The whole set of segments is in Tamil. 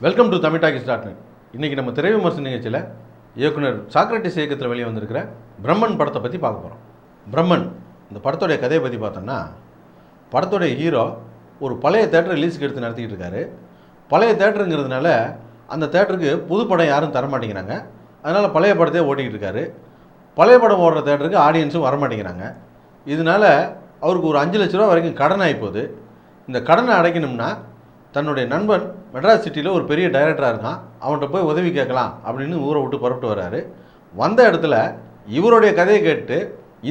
Welcome to தமிழ்டாக்கிஸ்.net. இன்றைக்கி நம்ம திரை விமர்சன நிகழ்ச்சியில் இயக்குனர் சாக்ரட்டிஸ் இயக்கத்தில் வெளியே வந்திருக்கிற பிரம்மன் படத்தை பற்றி பார்க்க போகிறோம். பிரம்மன் இந்த படத்தோடைய கதையை பற்றி பார்த்தோம்னா, படத்தோடைய ஹீரோ ஒரு பழைய தேட்டர் ரிலீஸுக்கு எடுத்து நடத்திக்கிட்டு இருக்காரு. பழைய தேட்டருங்கிறதுனால அந்த தேட்டருக்கு புது படம் யாரும் தரமாட்டேங்கிறாங்க. அதனால் பழைய படத்தையே ஓட்டிக்கிட்டு இருக்காரு. பழைய படம் ஓடுற தேட்டருக்கு ஆடியன்ஸும் வரமாட்டேங்கிறாங்க. இதனால் அவருக்கு ஒரு 5 லட்ச ரூபா வரைக்கும் கடன் ஆகி போகுது. இந்த கடனை அடைக்கணும்னா தன்னுடைய நண்பன் மெட்ராஸ் சிட்டியில் ஒரு பெரிய டைரக்டராக இருக்கான், அவன்கிட்ட போய் உதவி கேட்கலாம் அப்படின்னு ஊரை விட்டு புறப்பட்டு வர்றாரு. வந்த இடத்துல இவருடைய கதையை கேட்டு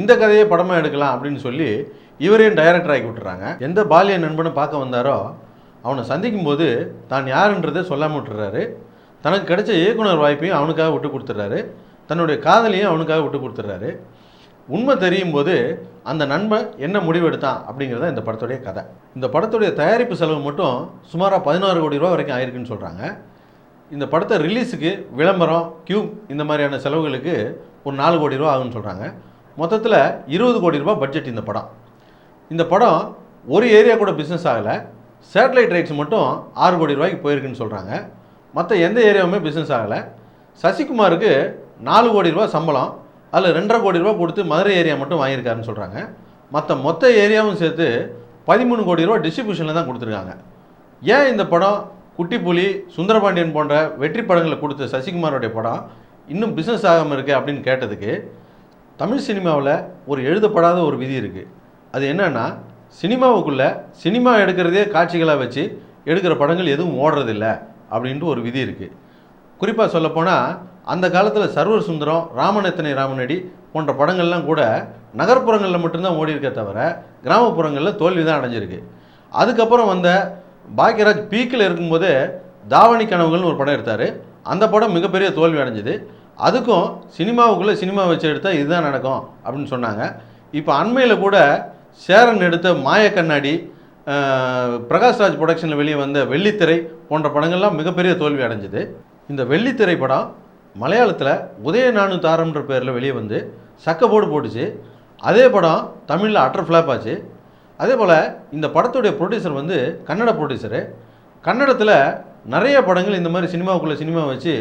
இந்த கதையை படமாக எடுக்கலாம் அப்படின்னு சொல்லி இவரையும் டைரக்டர் ஆகி விட்டுறாங்க. எந்த பாலிய நண்பனை பார்க்க வந்தாரோ அவனை சந்திக்கும் போது தான் யாருன்றதை சொல்லாமல் விட்டுறாரு. தனக்கு கிடைச்ச இயக்குனர் வாய்ப்பையும் அவனுக்காக விட்டு கொடுத்துட்றாரு. தன்னுடைய காதலையும் அவனுக்காக விட்டு கொடுத்துட்றாரு. உண்மை தெரியும் போது அந்த நண்பன் என்ன முடிவு எடுத்தான் அப்படிங்கிறத இந்த படத்துடைய கதை. இந்த படத்துடைய தயாரிப்பு செலவு மட்டும் சுமாராக 16 கோடி ரூபா வரைக்கும் ஆயிருக்குன்னு சொல்கிறாங்க. இந்த படத்தை ரிலீஸுக்கு விளம்பரம், கியூப் இந்த மாதிரியான செலவுகளுக்கு ஒரு 4 கோடி ரூபா ஆகுன்னு சொல்கிறாங்க. மொத்தத்தில் 20 கோடி ரூபா பட்ஜெட் இந்த படம். இந்த படம் ஒரு ஏரியா கூட பிஸ்னஸ் ஆகலை. சேட்டலைட் ரைட்ஸ் மட்டும் 6 கோடி ரூபாய்க்கு போயிருக்குன்னு சொல்கிறாங்க. மற்ற எந்த ஏரியாவுமே பிஸ்னஸ் ஆகலை. சசிகுமாருக்கு 4 கோடி ரூபா சம்பளம், அதில் 2.5 கோடி ரூபா கொடுத்து மதுரை ஏரியா மட்டும் வாங்கியிருக்காருன்னு சொல்கிறாங்க. மொத்த ஏரியாவும் சேர்த்து 13 கோடி ரூபா டிஸ்ட்ரிபியூஷனில் தான் கொடுத்துருக்காங்க. ஏன் இந்த படம் குட்டி புலி, சுந்தரபாண்டியன் போன்ற வெற்றி படங்களை கொடுத்த சசிகுமாரோடைய படம் இன்னும் பிஸ்னஸ் ஆகாமல் இருக்குது அப்படின்னு கேட்டதுக்கு, தமிழ் சினிமாவில் ஒரு எழுதப்படாத ஒரு விதி இருக்குது. அது என்னன்னா, சினிமாவுக்குள்ளே சினிமா எடுக்கிறதே காட்சிகளாக வச்சு எடுக்கிற படங்கள் எதுவும் ஓடுறதில்லை அப்படின்ட்டு ஒரு விதி இருக்குது. குறிப்பாக சொல்லப்போனால் அந்த காலத்தில் சர்வர் சுந்தரம், ராமன் எத்தனை ராமனடி போன்ற படங்கள்லாம் கூட நகர்ப்புறங்களில் மட்டும்தான் ஓடி இருக்க தவிர கிராமப்புறங்களில் தோல்வி தான் அடைஞ்சிருக்கு. அதுக்கப்புறம் வந்த பாக்யராஜ் பீக்கில் இருக்கும்போது தாவணி கனவுகள்னு ஒரு படம் எடுத்தார். அந்த படம் மிகப்பெரிய தோல்வி அடைஞ்சிது. அதுக்கும் சினிமாவுக்குள்ளே சினிமா வச்சு எடுத்தால் இதுதான் நடக்கும் அப்படின்னு சொன்னாங்க. இப்போ அண்மையில் கூட சேரன் எடுத்த மாய கண்ணாடி, பிரகாஷ்ராஜ் ப்ரொடக்ஷனில் வெளியே வந்த வெள்ளித்திரை போன்ற படங்கள்லாம் மிகப்பெரிய தோல்வி அடைஞ்சிது. இந்த வெள்ளித்திரை படம் மலையாளத்தில் உதயநானு தாரம்ன்ற பேரில் வெளியே வந்து சக்கப்போடு போட்டுச்சு. அதே படம் தமிழில் அட்டர் ஃப்ளாப் ஆச்சு. அதே போல் இந்த படத்துடைய ப்ரொடியூசர் வந்து கன்னட ப்ரொடியூசரு. கன்னடத்தில் நிறைய படங்கள் இந்த மாதிரி சினிமாவுக்குள்ளே சினிமா வச்சு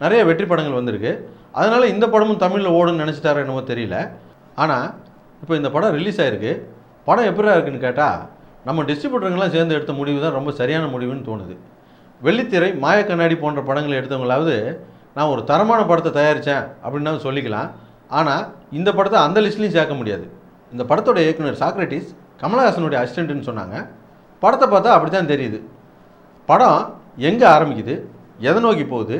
நிறைய வெற்றி படங்கள் வந்திருக்கு. அதனால் இந்த படமும் தமிழில் ஓடுன்னு நினச்சிட்டாரோ என்னவோ தெரியல. ஆனால் இப்போ இந்த படம் ரிலீஸ் ஆகிருக்கு. படம் எப்படியா இருக்குன்னு கேட்டால், நம்ம டிஸ்ட்ரிபியூட்டருங்கெல்லாம் சேர்ந்து எடுத்த முடிவு தான் ரொம்ப சரியான முடிவுன்னு தோணுது. வெள்ளித்திரை, மாய கண்ணாடி போன்ற படங்களை எடுத்தவங்களாவது நான் ஒரு தரமான படத்தை தயாரித்தேன் அப்படின்னா சொல்லிக்கலாம். ஆனால் இந்த படத்தை அந்த லிஸ்ட்லையும் சேர்க்க முடியாது. இந்த படத்தோட இயக்குனர் சாக்ரட்டிஸ் கமலஹாசனுடைய அசிஸ்டண்ட்டுன்னு சொன்னாங்க. படத்தை பார்த்தா அப்படி தான் தெரியுது. படம் எங்கே ஆரம்பிக்குது, எதை நோக்கி போகுது,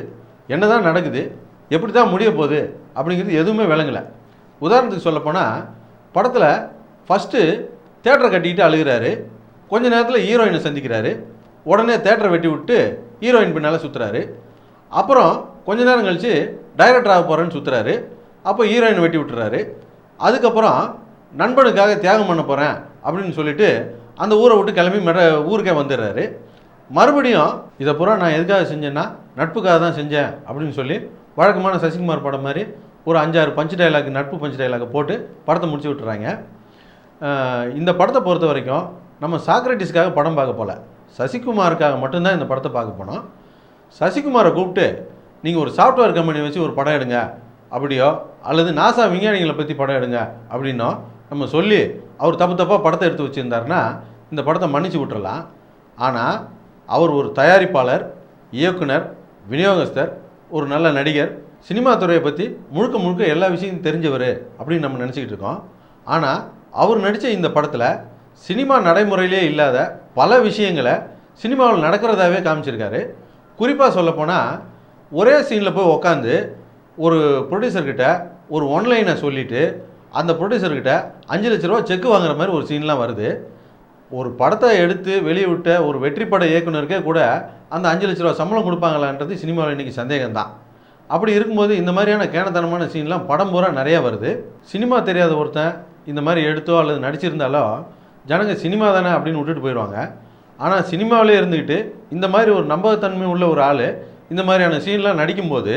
என்ன தான் நடக்குது, எப்படி தான் முடிய போகுது அப்படிங்கிறது எதுவுமே விளங்கலை. உதாரணத்துக்கு சொல்லப்போனால், படத்தில் ஃபஸ்ட்டு தேட்டரை கட்டிக்கிட்டு அழுகிறாரு. கொஞ்ச நேரத்தில் ஹீரோயினை சந்திக்கிறாரு. உடனே தேட்டரை வெட்டி விட்டு ஹீரோயின் பின்னால் சுற்றுறாரு. அப்புறம் கொஞ்ச நேரம் கழித்து டைரக்டர் ஆக போகிறேன்னு சுற்றுறாரு. அப்போ ஹீரோயினை வெட்டி விட்டுறாரு. அதுக்கப்புறம் நண்பனுக்காக தியாகம் பண்ண போகிறேன் அப்படின்னு சொல்லிட்டு அந்த ஊரை விட்டு கிளம்பி ஊருக்கே வந்துடுறாரு. மறுபடியும் இதை பூரா நான் எதுக்காக செஞ்சேன்னா நட்புக்காக தான் செஞ்சேன் அப்படின்னு சொல்லி வழக்கமான சசிகுமார் படம் மாதிரி ஒரு 5-6 பஞ்சு டைலாக், நட்பு பஞ்சு டைலாக் போட்டு படத்தை முடிச்சு விட்டுறாங்க. இந்த படத்தை பொறுத்த வரைக்கும் நம்ம சாக்ரட்டிஸ்க்காக படம் பார்க்க போகல, சசிகுமாருக்காக மட்டும்தான் இந்த படத்தை பார்க்க போனோம். சசிகுமாரை கூப்பிட்டு நீங்கள் ஒரு சாஃப்ட்வேர் கம்பெனி வச்சு ஒரு படம் எடுங்க அப்படியோ, அல்லது நாசா விஞ்ஞானிகளை பற்றி படம் எடுங்க அப்படின்னோ நம்ம சொல்லி அவர் தப்பாக படத்தை எடுத்து வச்சுருந்தாருன்னா இந்த படத்தை மன்னிச்சு விட்டுறலாம். ஆனால் அவர் ஒரு தயாரிப்பாளர், இயக்குனர், விநியோகஸ்தர், ஒரு நல்ல நடிகர், சினிமா துறையை பற்றி முழுக்க எல்லா விஷயத்தையும் தெரிஞ்சவர் அப்படின்னு நம்ம நினச்சிக்கிட்டு இருக்கோம். ஆனால் அவர் நடித்த இந்த படத்தில் சினிமா நடைமுறையிலே இல்லாத பல விஷயங்களை சினிமாவில் நடக்கிறதாவே காமிச்சிருக்காரு. குறிப்பாக சொல்லப்போனால், ஒரே சீனில் போய் உக்காந்து ஒரு ப்ரொடியூசர்கிட்ட ஒரு ஒன்லைனை சொல்லிவிட்டு அந்த ப்ரொடியூசர்கிட்ட 5 லட்ச ரூபா செக்கு வாங்குற மாதிரி ஒரு சீன்லாம் வருது. ஒரு படத்தை எடுத்து வெளியே விட்ட ஒரு வெற்றி பட இயக்குனருக்கே கூட அந்த 5 லட்ச ரூபா சம்பளம் கொடுப்பாங்களான்றது சினிமாவில் இன்றைக்கி சந்தேகம்தான். அப்படி இருக்கும்போது இந்த மாதிரியான கேனத்தனமான சீன்லாம் படம் பூரா நிறையா வருது. சினிமா தெரியாத ஒருத்தன் இந்த மாதிரி எடுத்தோ அல்லது நடிச்சிருந்தாலோ ஜனங்க சினிமா தானே அப்படின்னு விட்டுட்டு போயிடுவாங்க. ஆனால் சினிமாவிலே இருந்துக்கிட்டு இந்த மாதிரி ஒரு நம்பகத்தன்மை உள்ள ஒரு ஆள் இந்த மாதிரியான சீன்லாம் நடிக்கும்போது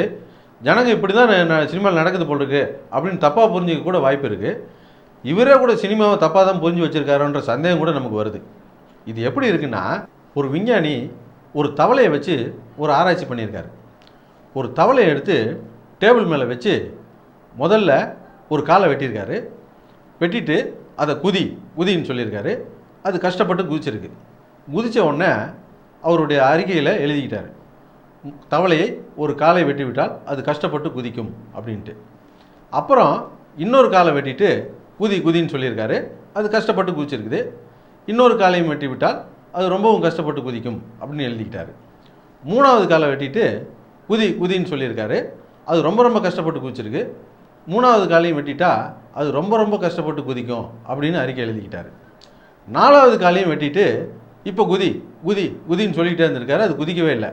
ஜனங்க இப்படி தான் சினிமாவில் நடக்குது போல் இருக்குது அப்படின்னு தப்பாக புரிஞ்சிக்க கூட வாய்ப்பு இருக்குது. இவரே கூட சினிமாவை தப்பாக தான் புரிஞ்சு வச்சுருக்காருன்ற சந்தேகம் கூட நமக்கு வருது. இது எப்படி இருக்குன்னா, ஒரு விஞ்ஞானி ஒரு தவளையை வச்சு ஒரு ஆராய்ச்சி பண்ணியிருக்காரு. ஒரு தவளையை எடுத்து டேபிள் மேலே வச்சு முதல்ல ஒரு காலை வெட்டியிருக்காரு. வெட்டிட்டு அதை குதின்னு சொல்லியிருக்காரு. அது கஷ்டப்பட்டு குதிச்சிருக்கு. குதித்த உடனே அவருடைய அறிக்கையில் எழுதிக்கிட்டார், தவளையை ஒரு காலை வெட்டிவிட்டால் அது கஷ்டப்பட்டு குதிக்கும் அப்படின்ட்டு. அப்புறம் இன்னொரு காலை வெட்டிட்டு குதின்னு சொல்லியிருக்காரு. அது கஷ்டப்பட்டு குதிச்சிருக்குது. இன்னொரு காலையும் வெட்டி விட்டால் அது ரொம்பவும் கஷ்டப்பட்டு குதிக்கும் அப்படின்னு எழுதிக்கிட்டாரு. மூணாவது காலை வெட்டிட்டு குதின்னு சொல்லியிருக்காரு. அது ரொம்ப கஷ்டப்பட்டு குதிச்சிருக்கு. மூணாவது காலையும் வெட்டிட்டா அது ரொம்ப கஷ்டப்பட்டு குதிக்கும் அப்படின்னு அறிக்கை எழுதிக்கிட்டாரு. நாலாவது காலையும் வெட்டிட்டு இப்போ குதின்னு சொல்லிக்கிட்டே இருந்திருக்காரு. அது குதிக்கவே இல்லை.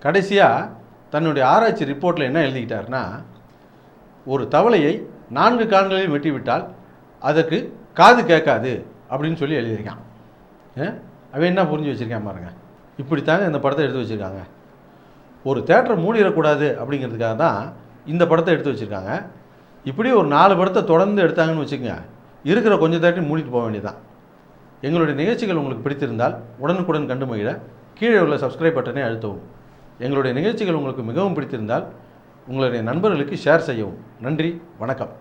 கடைசியாக தன்னுடைய ஆராய்ச்சி ரிப்போர்ட்டில் என்ன எழுதிக்கிட்டாருன்னா, ஒரு தவளையை 4 கால்களையும் வெட்டிவிட்டால் அதற்கு காது கேட்காது அப்படின்னு சொல்லி எழுதியிருக்கான். அவன் என்ன புரிஞ்சு வச்சுருக்கான் பாருங்க. இப்படித்தாங்க இந்த படத்தை எடுத்து வச்சுருக்காங்க. ஒரு தேட்டரை மூடிடக்கூடாது அப்படிங்கிறதுக்காக தான் இந்த படத்தை எடுத்து வச்சுருக்காங்க. இப்படி ஒரு 4 படத்தை தொடர்ந்து எடுத்தாங்கன்னு வச்சுக்கோங்க, இருக்கிற கொஞ்சம் தேட்டரையும் மூடிட்டு போக வேண்டியதான். எங்களுடைய நிகழ்ச்சிகள் உங்களுக்கு பிடித்திருந்தால் உடனுக்குடன் கண்டு மகிழ கீழே உள்ள சப்ஸ்கிரைப் பட்டனை அழுத்தவும். எங்களுடைய நிகழ்ச்சிகள் உங்களுக்கு மிகவும் பிடித்திருந்தால் உங்களுடைய நண்பர்களுக்கு ஷேர் செய்யவும். நன்றி, வணக்கம்.